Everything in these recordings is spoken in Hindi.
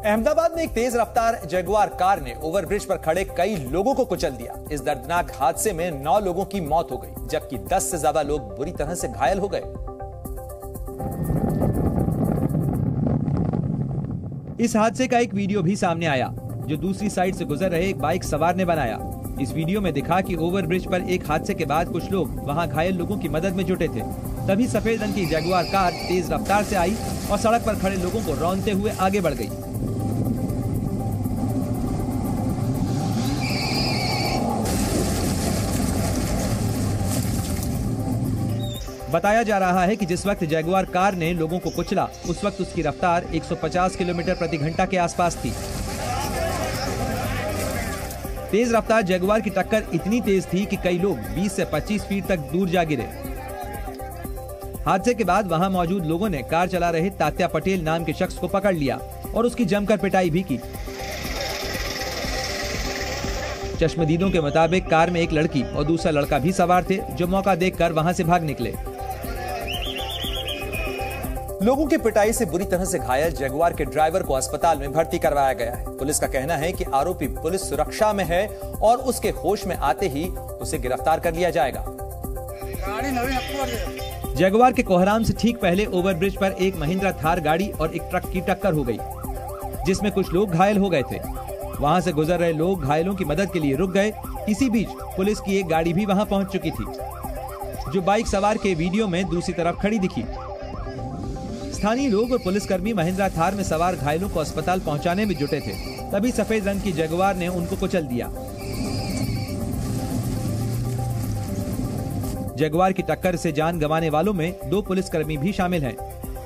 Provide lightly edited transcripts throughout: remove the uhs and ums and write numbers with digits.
अहमदाबाद में एक तेज रफ्तार जगुआर कार ने ओवरब्रिज पर खड़े कई लोगों को कुचल दिया। इस दर्दनाक हादसे में 9 लोगों की मौत हो गई, जबकि 10 से ज्यादा लोग बुरी तरह से घायल हो गए। इस हादसे का एक वीडियो भी सामने आया, जो दूसरी साइड से गुजर रहे एक बाइक सवार ने बनाया। इस वीडियो में दिखा कि ओवरब्रिज पर एक हादसे के बाद कुछ लोग वहां घायल लोगों की मदद में जुटे थे। तभी सफेद रंग की जगुआर कार तेज रफ्तार से आई और सड़क पर खड़े लोगों को रौंदते हुए आगे बढ़ गई। बताया जा रहा है कि जिस वक्त जगुआर कार ने लोगों को कुचला, उस वक्त उसकी रफ्तार 150 किलोमीटर प्रति घंटा के आसपास थी। तेज रफ्तार जगुआर की टक्कर इतनी तेज थी कि कई लोग 20 से 25 फीट तक दूर जा गिरे। हादसे के बाद वहां मौजूद लोगों ने कार चला रहे तात्या पटेल नाम के शख्स को पकड़ लिया और उसकी जमकर पिटाई भी की। चश्मदीदों के मुताबिक कार में एक लड़की और दूसरा लड़का भी सवार थे, जो मौका देखकर वहां से भाग निकले। लोगों की पिटाई से बुरी तरह से घायल जगुआर के ड्राइवर को अस्पताल में भर्ती करवाया गया है। पुलिस का कहना है कि आरोपी पुलिस सुरक्षा में है और उसके होश में आते ही उसे गिरफ्तार कर लिया जाएगा। जगुआर के कोहराम से ठीक पहले ओवरब्रिज पर एक महिंद्रा थार गाड़ी और एक ट्रक की टक्कर हो गई, जिसमें कुछ लोग घायल हो गए थे। वहां से गुजर रहे लोग घायलों की मदद के लिए रुक गए। इसी बीच पुलिस की एक गाड़ी भी वहां पहुंच चुकी थी, जो बाइक सवार के वीडियो में दूसरी तरफ खड़ी दिखी। स्थानीय लोग और पुलिसकर्मी महिंद्रा थार में सवार घायलों को अस्पताल पहुंचाने में जुटे थे। तभी सफेद रंग की जगुआर ने उनको कुचल दिया। जगुआर की टक्कर से जान गंवाने वालों में 2 पुलिसकर्मी भी शामिल हैं।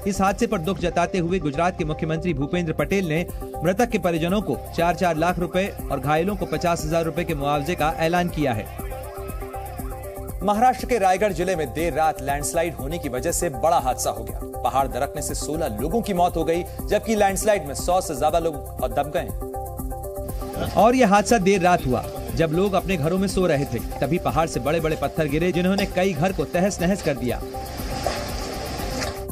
इस हादसे पर दुख जताते हुए गुजरात के मुख्यमंत्री भूपेंद्र पटेल ने मृतक के परिजनों को 4-4 लाख रुपए और घायलों को 50,000 रुपए के मुआवजे का ऐलान किया है। महाराष्ट्र के रायगढ़ जिले में देर रात लैंडस्लाइड होने की वजह से बड़ा हादसा हो गया। पहाड़ दरकने से 16 लोगों की मौत हो गई, जबकि लैंडस्लाइड में 100 से ज्यादा लोग दब गए। और यह हादसा देर रात हुआ, जब लोग अपने घरों में सो रहे थे। तभी पहाड़ से बड़े बड़े पत्थर गिरे, जिन्होंने कई घर को तहस नहस कर दिया।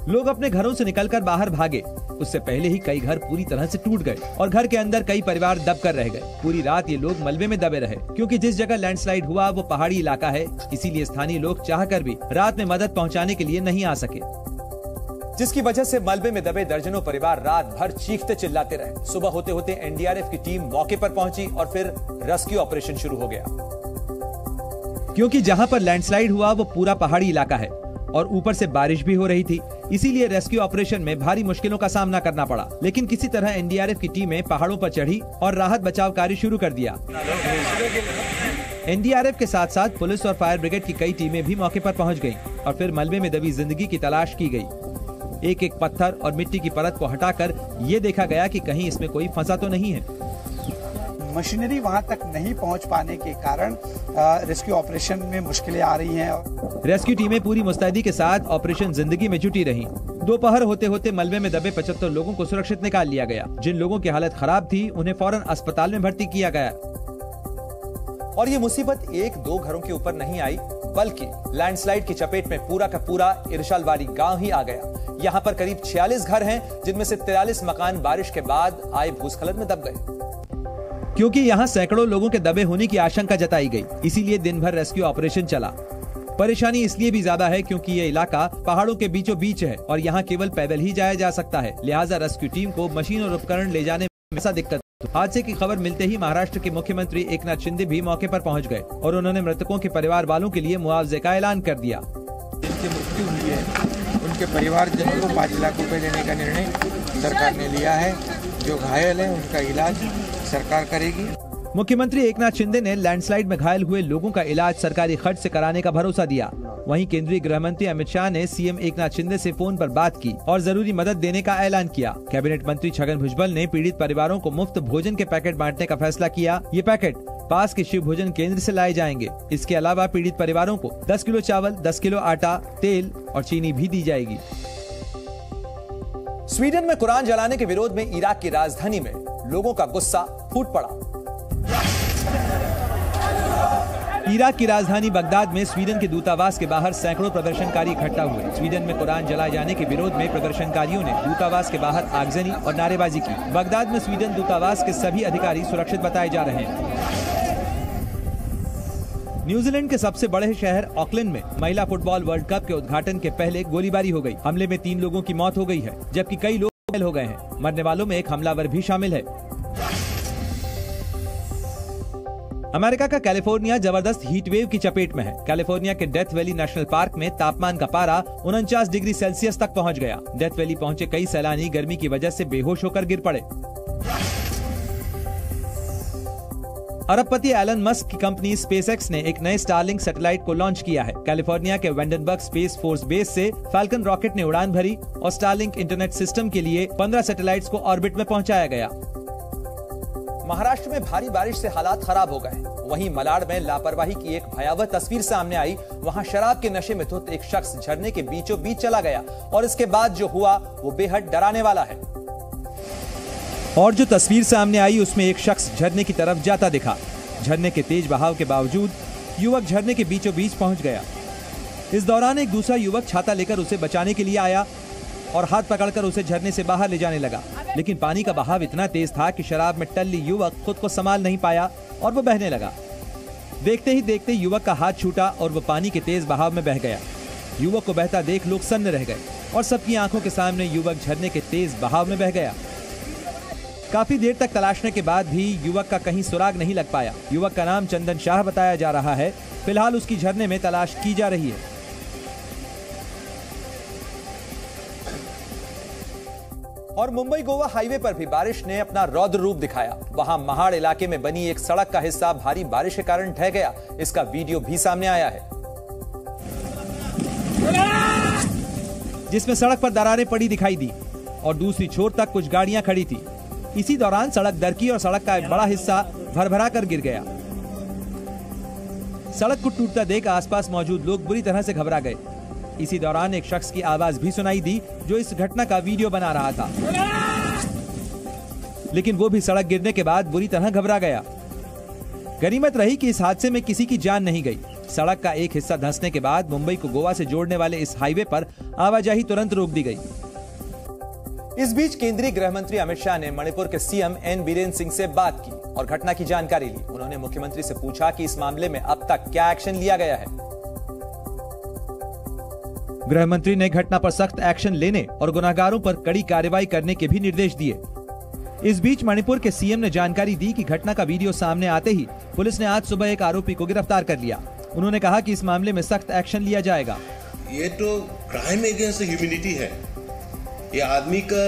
लोग अपने घरों से निकलकर बाहर भागे। उससे पहले ही कई घर पूरी तरह से टूट गए और घर के अंदर कई परिवार दबकर रह गए। पूरी रात ये लोग मलबे में दबे रहे, क्योंकि जिस जगह लैंडस्लाइड हुआ वो पहाड़ी इलाका है। इसीलिए स्थानीय लोग चाहकर भी रात में मदद पहुंचाने के लिए नहीं आ सके, जिसकी वजह से मलबे में दबे दर्जनों परिवार रात भर चीखते चिल्लाते रहे। सुबह होते होते एनडीआरएफ की टीम मौके पर पहुंची और फिर रेस्क्यू ऑपरेशन शुरू हो गया। क्योंकि जहां पर लैंडस्लाइड हुआ वो पूरा पहाड़ी इलाका है और ऊपर से बारिश भी हो रही थी, इसीलिए रेस्क्यू ऑपरेशन में भारी मुश्किलों का सामना करना पड़ा। लेकिन किसी तरह एनडीआरएफ की टीमें पहाड़ों पर चढ़ी और राहत बचाव कार्य शुरू कर दिया। एनडीआरएफ के साथ साथ पुलिस और फायर ब्रिगेड की कई टीमें भी मौके पर पहुंच गईं और फिर मलबे में दबी जिंदगी की तलाश की गई। एक एक पत्थर और मिट्टी की परत को हटाकर ये देखा गया कि कहीं इसमें कोई फंसा तो नहीं है। मशीनरी वहां तक नहीं पहुंच पाने के कारण रेस्क्यू ऑपरेशन में मुश्किलें आ रही हैं। रेस्क्यू टीमें पूरी मुस्तैदी के साथ ऑपरेशन जिंदगी में जुटी रहीं। दोपहर होते होते मलबे में दबे 75 लोगों को सुरक्षित निकाल लिया गया। जिन लोगों की हालत खराब थी, उन्हें फौरन अस्पताल में भर्ती किया गया। और ये मुसीबत 1-2 घरों के ऊपर नहीं आई, बल्कि लैंडस्लाइड की चपेट में पूरा का पूरा इरशालवाड़ी गांव ही आ गया। यहाँ पर करीब 46 घर हैं, जिनमें से 43 मकान बारिश के बाद आए भूस्खलन में दब गए। क्योंकि यहाँ सैकड़ों लोगों के दबे होने की आशंका जताई गई, इसीलिए दिन भर रेस्क्यू ऑपरेशन चला। परेशानी इसलिए भी ज्यादा है क्योंकि ये इलाका पहाड़ों के बीचों बीच है और यहाँ केवल पैदल ही जाया जा सकता है। लिहाजा रेस्क्यू टीम को मशीन और उपकरण ले जाने में ऐसा दिक्कत। हादसे की खबर मिलते ही महाराष्ट्र के मुख्यमंत्री एकनाथ शिंदे भी मौके पर पहुंच गए और उन्होंने मृतकों के परिवार वालों के लिए मुआवजे का ऐलान कर दिया। जिनकी मृत्यु हुई है उनके परिवारजनों को 5 लाख रुपए देने का निर्णय सरकार ने लिया है। जो घायल है उनका इलाज सरकार करेगी। मुख्यमंत्री एकनाथ शिंदे ने लैंडस्लाइड में घायल हुए लोगों का इलाज सरकारी खर्च से कराने का भरोसा दिया। वहीं केंद्रीय गृह मंत्री अमित शाह ने सीएम एकनाथ शिंदे से फोन पर बात की और जरूरी मदद देने का ऐलान किया। कैबिनेट मंत्री छगन भुजबल ने पीड़ित परिवारों को मुफ्त भोजन के पैकेट बांटने का फैसला किया। ये पैकेट पास के शिव भोजन केंद्र से लाए जाएंगे। इसके अलावा पीड़ित परिवारों को 10 किलो चावल, 10 किलो आटा, तेल और चीनी भी दी जाएगी। स्वीडन में कुरान जलाने के विरोध में इराक की राजधानी में लोगों का गुस्सा फूट पड़ा। इराक की राजधानी बगदाद में स्वीडन के दूतावास के बाहर सैकड़ों प्रदर्शनकारी इकट्ठा हुए। स्वीडन में कुरान जलाए जाने के विरोध में प्रदर्शनकारियों ने दूतावास के बाहर आगजनी और नारेबाजी की। बगदाद में स्वीडन दूतावास के सभी अधिकारी सुरक्षित बताए जा रहे हैं। न्यूजीलैंड के सबसे बड़े शहर ऑकलैंड में महिला फुटबॉल वर्ल्ड कप के उद्घाटन के पहले गोलीबारी हो गई। हमले में 3 लोगों की मौत हो गई है, जबकि कई लोग घायल हो गए हैं। मरने वालों में एक हमलावर भी शामिल है। अमेरिका का कैलिफोर्निया जबरदस्त हीट वेव की चपेट में है। कैलिफोर्निया के डेथ वैली नेशनल पार्क में तापमान का पारा 49 डिग्री सेल्सियस तक पहुंच गया। डेथ वैली पहुंचे कई सैलानी गर्मी की वजह से बेहोश होकर गिर पड़े। अरबपति एलन मस्क की कंपनी स्पेसएक्स ने एक नए स्टारलिंक सैटेलाइट को लॉन्च किया है। कैलिफोर्निया के वेंडनबर्ग स्पेस फोर्स बेस से फाल्कन रॉकेट ने उड़ान भरी और स्टारलिंक इंटरनेट सिस्टम के लिए 15 सैटेलाइट्स को ऑर्बिट में पहुंचाया गया। महाराष्ट्र में भारी बारिश से हालात खराब हो गए। वहीं मलाड में लापरवाही की एक भयावह तस्वीर सामने आई। वहां शराब के नशे में धुत एक शख्स झरने के बीचों बीच चला गया और इसके बाद जो हुआ वो बेहद डराने वाला है। और जो तस्वीर सामने आई उसमें एक शख्स झरने की तरफ जाता दिखा। झरने के तेज बहाव के बावजूद युवक झरने के बीचों बीच पहुंच गया। इस दौरान एक दूसरा युवक छाता लेकर उसे बचाने के लिए आया और हाथ पकड़कर उसे झरने से बाहर ले जाने लगा, लेकिन पानी का बहाव इतना तेज था कि शराब में टल्ली युवक खुद को संभाल नहीं पाया और वो बहने लगा। देखते ही देखते युवक का हाथ छूटा और वो पानी के तेज बहाव में बह गया। युवक को बहता देख लोग सन्न रह गए और सबकी आंखों के सामने युवक झरने के तेज बहाव में बह गया। काफी देर तक तलाशने के बाद भी युवक का कहीं सुराग नहीं लग पाया। युवक का नाम चंदन शाह बताया जा रहा है। फिलहाल उसकी झरने में तलाश की जा रही है। और मुंबई गोवा हाईवे पर भी बारिश ने अपना रौद्र रूप दिखाया। वहां महाड़ इलाके में बनी एक सड़क का हिस्सा भारी बारिश के कारण ढह गया। इसका वीडियो भी सामने आया है, जिसमें सड़क पर दरारें पड़ी दिखाई दी और दूसरी छोर तक कुछ गाड़ियां खड़ी थी। इसी दौरान सड़क दरकी और सड़क का एक बड़ा हिस्सा भरभरा कर गिर गया। सड़क को टूटता देख आसपास मौजूद लोग बुरी तरह से घबरा गए। इसी दौरान एक शख्स की आवाज भी सुनाई दी जो इस घटना का वीडियो बना रहा था, लेकिन वो भी सड़क गिरने के बाद बुरी तरह घबरा गया। गनीमत रही कि इस हादसे में किसी की जान नहीं गई। सड़क का एक हिस्सा धंसने के बाद मुंबई को गोवा से जोड़ने वाले इस हाईवे पर आवाजाही तुरंत रोक दी गई। इस बीच केंद्रीय गृह मंत्री अमित शाह ने मणिपुर के सीएम एन बीरेन सिंह से बात की और घटना की जानकारी ली। उन्होंने मुख्यमंत्री से पूछा कि इस मामले में अब तक क्या एक्शन लिया गया है। गृह मंत्री ने घटना पर सख्त एक्शन लेने और गुनाहगारों पर कड़ी कार्रवाई करने के भी निर्देश दिए। इस बीच मणिपुर के सीएम ने जानकारी दी कि घटना का वीडियो सामने आते ही पुलिस ने आज सुबह एक आरोपी को गिरफ्तार कर लिया। उन्होंने कहा कि इस मामले में सख्त एक्शन लिया जाएगा। ये तो क्राइम अगेंस्ट ह्यूमैनिटी है। ये आदमी का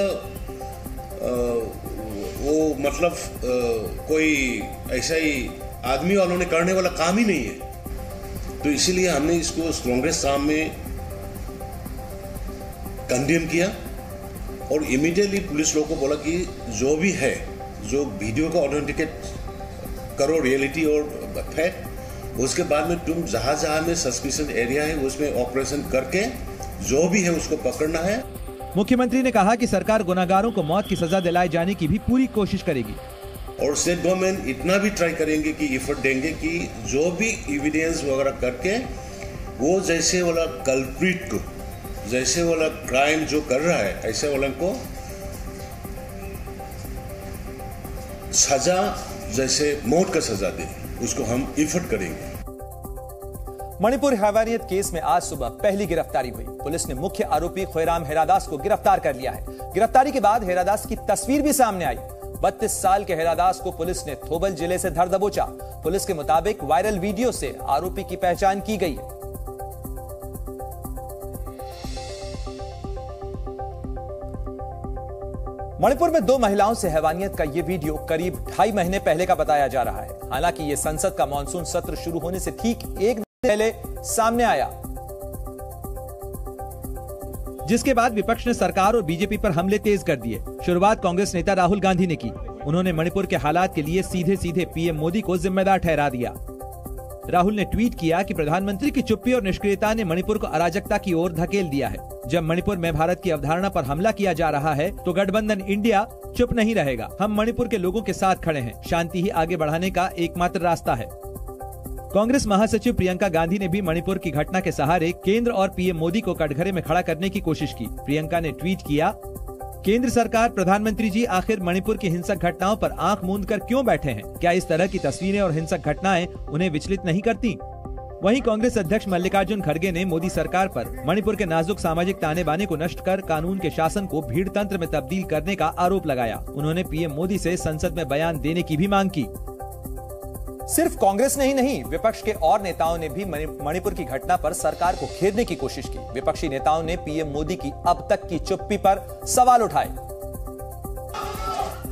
वो मतलब कोई ऐसा ही आदमी वालों ने करने वाला काम ही नहीं है। तो इसीलिए हमने इसको स्ट्रॉन्गेस्ट फॉर्म में कंडेम किया और इमीडिएटली पुलिस लोगों को बोला कि जो भी है, जो वीडियो को ऑथेंटिकेट करो रियलिटी और फैक्ट, उसके बाद में तुम जहां जहां में सस्पिशन एरिया है उसमें ऑपरेशन करके जो भी है उसको पकड़ना है। मुख्यमंत्री ने कहा कि सरकार गुनाहगारों को मौत की सजा दिलाए जाने की भी पूरी कोशिश करेगी और स्टेट गवर्नमेंट इतना भी ट्राई करेंगे कि एफर्ट देंगे कि जो भी एविडेंस वगैरह करके वो जैसे वाला कल्प्रिट को, जैसे वाला क्राइम जो कर रहा है ऐसे वाला को सजा, जैसे मौत का सजा दे, उसको हम एफर्ट करेंगे। मणिपुर हैवानियत केस में आज सुबह पहली गिरफ्तारी हुई। पुलिस ने मुख्य आरोपी खोयराम हेरादास को गिरफ्तार कर लिया है। गिरफ्तारी के बाद हेरादास की तस्वीर भी सामने आई। 32 साल के हेरादास को पुलिस ने थोबल जिले से धर दबोचा। पुलिस के मुताबिक वायरल वीडियो से आरोपी की पहचान की गई है। मणिपुर में 2 महिलाओं से हैवानियत का यह वीडियो करीब 2.5 महीने पहले का बताया जा रहा है। हालांकि यह संसद का मॉनसून सत्र शुरू होने से ठीक एक दिन पहले सामने आया, जिसके बाद विपक्ष ने सरकार और बीजेपी पर हमले तेज कर दिए। शुरुआत कांग्रेस नेता राहुल गांधी ने की। उन्होंने मणिपुर के हालात के लिए सीधे सीधे पीएम मोदी को जिम्मेदार ठहरा दिया। राहुल ने ट्वीट किया कि प्रधानमंत्री की चुप्पी और निष्क्रियता ने मणिपुर को अराजकता की ओर धकेल दिया है। जब मणिपुर में भारत की अवधारणा पर हमला किया जा रहा है तो गठबंधन इंडिया चुप नहीं रहेगा। हम मणिपुर के लोगों के साथ खड़े हैं। शांति ही आगे बढ़ाने का एकमात्र रास्ता है। कांग्रेस महासचिव प्रियंका गांधी ने भी मणिपुर की घटना के सहारे केंद्र और पीएम मोदी को कटघरे में खड़ा करने की कोशिश की। प्रियंका ने ट्वीट किया, केंद्र सरकार, प्रधानमंत्री जी आखिर मणिपुर की हिंसक घटनाओं पर आंख मूंद कर क्यों बैठे हैं? क्या इस तरह की तस्वीरें और हिंसक घटनाएं उन्हें विचलित नहीं करती? वहीं कांग्रेस अध्यक्ष मल्लिकार्जुन खड़गे ने मोदी सरकार पर मणिपुर के नाजुक सामाजिक ताने बाने को नष्ट कर कानून के शासन को भीड़ तंत्र में तब्दील करने का आरोप लगाया। उन्होंने पीएम मोदी से संसद में बयान देने की भी मांग की। सिर्फ कांग्रेस ने ही नहीं, विपक्ष के और नेताओं ने भी मणिपुर की घटना पर सरकार को घेरने की कोशिश की। विपक्षी नेताओं ने पीएम मोदी की अब तक की चुप्पी पर सवाल उठाए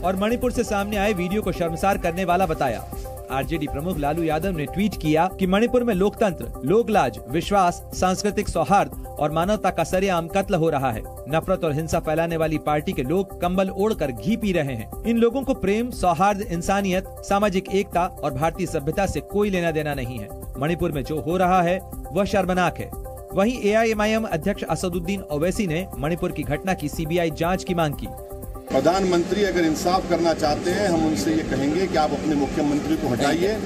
और मणिपुर से सामने आए वीडियो को शर्मसार करने वाला बताया। आरजेडी प्रमुख लालू यादव ने ट्वीट किया कि मणिपुर में लोकतंत्र, लोकलाज, विश्वास, सांस्कृतिक सौहार्द और मानवता का सरेआम कत्ल हो रहा है। नफरत और हिंसा फैलाने वाली पार्टी के लोग कंबल ओढ़कर घी पी रहे हैं। इन लोगों को प्रेम, सौहार्द, इंसानियत, सामाजिक एकता और भारतीय सभ्यता से कोई लेना देना नहीं है। मणिपुर में जो हो रहा है वह शर्मनाक है। वहीं एआईएमआईएम अध्यक्ष असदुद्दीन ओवैसी ने मणिपुर की घटना की सीबीआई जाँच की मांग की। प्रधानमंत्री अगर इंसाफ करना चाहते हैं, हम उनसे ये कहेंगे कि आप अपने मुख्यमंत्री को हटाइए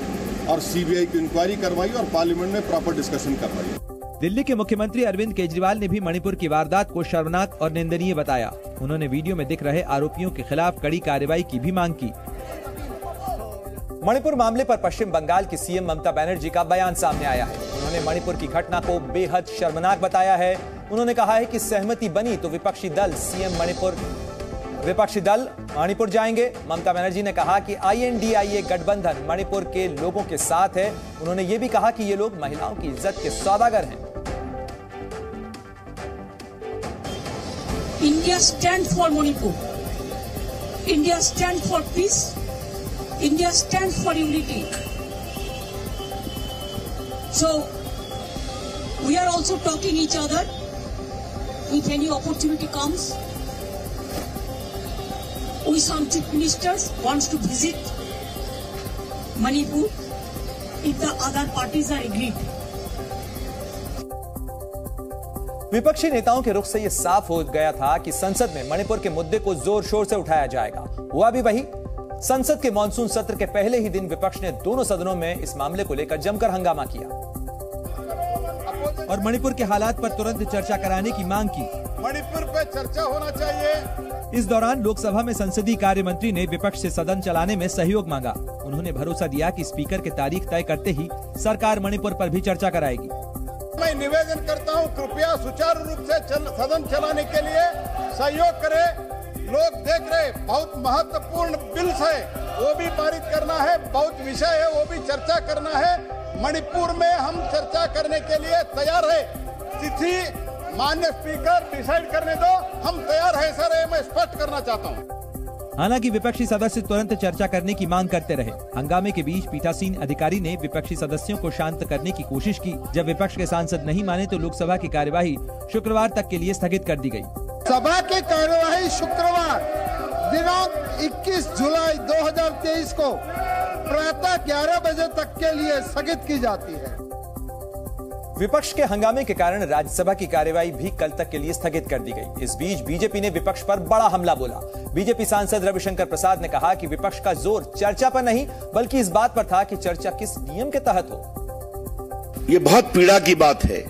और सीबीआई की इंक्वायरी करवाइए और पार्लियामेंट में प्रॉपर डिस्कशन करवाइए। दिल्ली के मुख्यमंत्री अरविंद केजरीवाल ने भी मणिपुर की वारदात को शर्मनाक और निंदनीय बताया। उन्होंने वीडियो में दिख रहे आरोपियों के खिलाफ कड़ी कार्रवाई की भी मांग की। मणिपुर मामले पर पश्चिम बंगाल की सीएम ममता बनर्जी का बयान सामने आया है। उन्होंने मणिपुर की घटना को बेहद शर्मनाक बताया है। उन्होंने कहा है कि सहमति बनी तो विपक्षी दल मणिपुर जाएंगे। ममता बनर्जी ने कहा कि INDIA गठबंधन मणिपुर के लोगों के साथ है। उन्होंने ये भी कहा कि ये लोग महिलाओं की इज्जत के सौदागर हैं। India stand for Manipur, India stand for peace, India stand for unity. So we are also talking each other if any opportunity comes. We some chief ministers wants to visit Manipur if the other parties are agreed. विपक्षी नेताओं के रुख से यह साफ हो गया था कि संसद में मणिपुर के मुद्दे को जोर शोर से उठाया जाएगा। हुआ भी वही। संसद के मॉनसून सत्र के पहले ही दिन विपक्ष ने दोनों सदनों में इस मामले को लेकर जमकर हंगामा किया और मणिपुर के हालात पर तुरंत चर्चा कराने की मांग की। मणिपुर पे चर्चा होना चाहिए। इस दौरान लोकसभा में संसदीय कार्य मंत्री ने विपक्ष से सदन चलाने में सहयोग मांगा। उन्होंने भरोसा दिया कि स्पीकर की तारीख तय करते ही सरकार मणिपुर पर भी चर्चा कराएगी। मैं निवेदन करता हूं, कृपया सुचारू रूप से सदन चलाने के लिए सहयोग करें। लोग देख रहे, बहुत महत्वपूर्ण बिल्स है, वो भी पारित करना है, बहुत विषय है, वो भी चर्चा करना है। मणिपुर में हम चर्चा करने के लिए तैयार है। तिथि माननीय स्पीकर डिसाइड करने दो, हम तैयार है सर, मैं स्पष्ट करना चाहता हूं। हालांकि विपक्षी सदस्य तुरंत चर्चा करने की मांग करते रहे। हंगामे के बीच पीठासीन अधिकारी ने विपक्षी सदस्यों को शांत करने की कोशिश की। जब विपक्ष के सांसद नहीं माने तो लोकसभा की कार्यवाही शुक्रवार तक के लिए स्थगित कर दी गई। सभा की कार्यवाही शुक्रवार दिनांक 21 जुलाई 2023 को प्रातः 11 बजे तक के लिए स्थगित की जाती है। विपक्ष के हंगामे के कारण राज्यसभा की कार्यवाही भी कल तक के लिए स्थगित कर दी गई। इस बीच बीजेपी ने विपक्ष पर बड़ा हमला बोला। बीजेपी सांसद रविशंकर प्रसाद ने कहा कि विपक्ष का जोर चर्चा पर नहीं बल्कि इस बात पर था कि चर्चा किस नियम के तहत हो। ये बहुत पीड़ा की बात है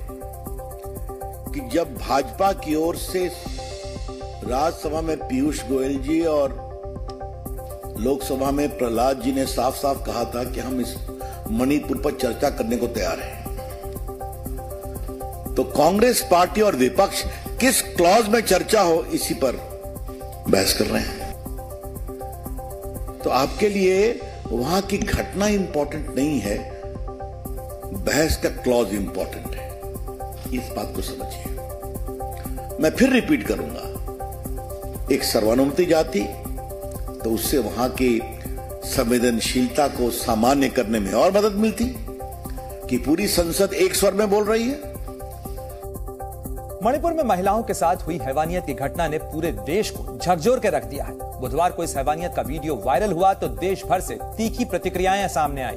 कि जब भाजपा की ओर से राज्यसभा में पीयूष गोयल जी और लोकसभा में प्रहलाद जी ने साफ साफ कहा था कि हम इस मणिपुर पर चर्चा करने को तैयार हैं, तो कांग्रेस पार्टी और विपक्ष किस क्लॉज में चर्चा हो इसी पर बहस कर रहे हैं। तो आपके लिए वहां की घटना इंपॉर्टेंट नहीं है, बहस का क्लॉज इंपॉर्टेंट है। इस बात को समझिए। मैं फिर रिपीट करूंगा, एक सर्वानुमति जाती तो उससे वहां की संवेदनशीलता को सामान्य करने में और मदद मिलती कि पूरी संसद एक स्वर में बोल रही है। मणिपुर में महिलाओं के साथ हुई हैवानियत की घटना ने पूरे देश को झकझोर के रख दिया है। बुधवार को इस हैवानियत का वीडियो वायरल हुआ तो देश भर से तीखी प्रतिक्रियाएं सामने आई।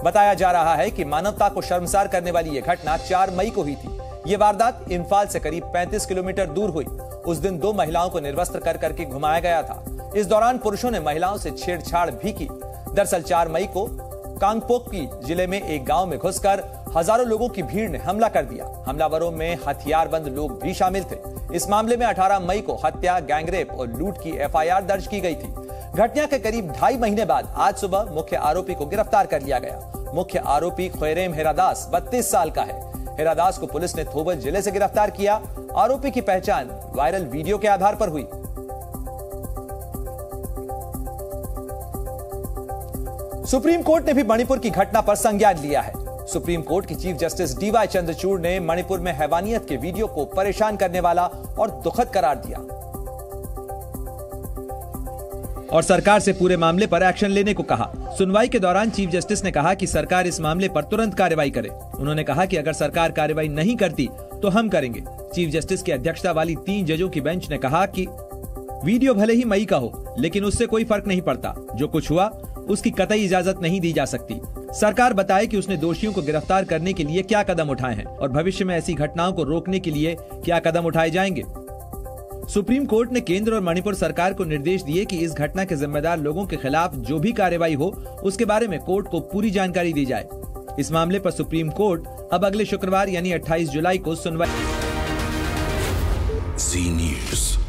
बताया जा रहा है कि मानवता को शर्मसार करने वाली यह घटना 4 मई को हुई थी। ये वारदात इम्फाल से करीब 35 किलोमीटर दूर हुई। उस दिन 2 महिलाओं को निर्वस्त्र कर करके घुमाया गया था। इस दौरान पुरुषों ने महिलाओं से छेड़छाड़ भी की। दरअसल 4 मई को कांगपोकपी जिले में एक गांव में घुसकर हजारों लोगों की भीड़ ने हमला कर दिया। हमलावरों में हथियारबंद लोग भी शामिल थे। इस मामले में 18 मई को हत्या, गैंगरेप और लूट की एफआईआर दर्ज की गई थी। घटना के करीब 2.5 महीने बाद आज सुबह मुख्य आरोपी को गिरफ्तार कर लिया गया। मुख्य आरोपी खैरेम हेरादास 32 साल का है। हेरादास को पुलिस ने थोबत जिले से गिरफ्तार किया। आरोपी की पहचान वायरल वीडियो के आधार पर हुई। सुप्रीम कोर्ट ने भी मणिपुर की घटना पर संज्ञान लिया है। सुप्रीम कोर्ट की चीफ जस्टिस डीवाई चंद्रचूड़ ने मणिपुर में हैवानियत के वीडियो को परेशान करने वाला और दुखद करार दिया और सरकार से पूरे मामले पर एक्शन लेने को कहा। सुनवाई के दौरान चीफ जस्टिस ने कहा कि सरकार इस मामले पर तुरंत कार्रवाई करे। उन्होंने कहा कि अगर सरकार कार्रवाई नहीं करती तो हम करेंगे। चीफ जस्टिस की अध्यक्षता वाली 3 जजों की बेंच ने कहा कि वीडियो भले ही मई का हो, लेकिन उससे कोई फर्क नहीं पड़ता। जो कुछ हुआ उसकी कतई इजाजत नहीं दी जा सकती। सरकार बताए कि उसने दोषियों को गिरफ्तार करने के लिए क्या कदम उठाए हैं और भविष्य में ऐसी घटनाओं को रोकने के लिए क्या कदम उठाए जाएंगे। सुप्रीम कोर्ट ने केंद्र और मणिपुर सरकार को निर्देश दिए कि इस घटना के जिम्मेदार लोगों के खिलाफ जो भी कार्रवाई हो उसके बारे में कोर्ट को पूरी जानकारी दी जाए। इस मामले पर सुप्रीम कोर्ट अब अगले शुक्रवार यानी 28 जुलाई को सुनवाई। जी न्यूज़।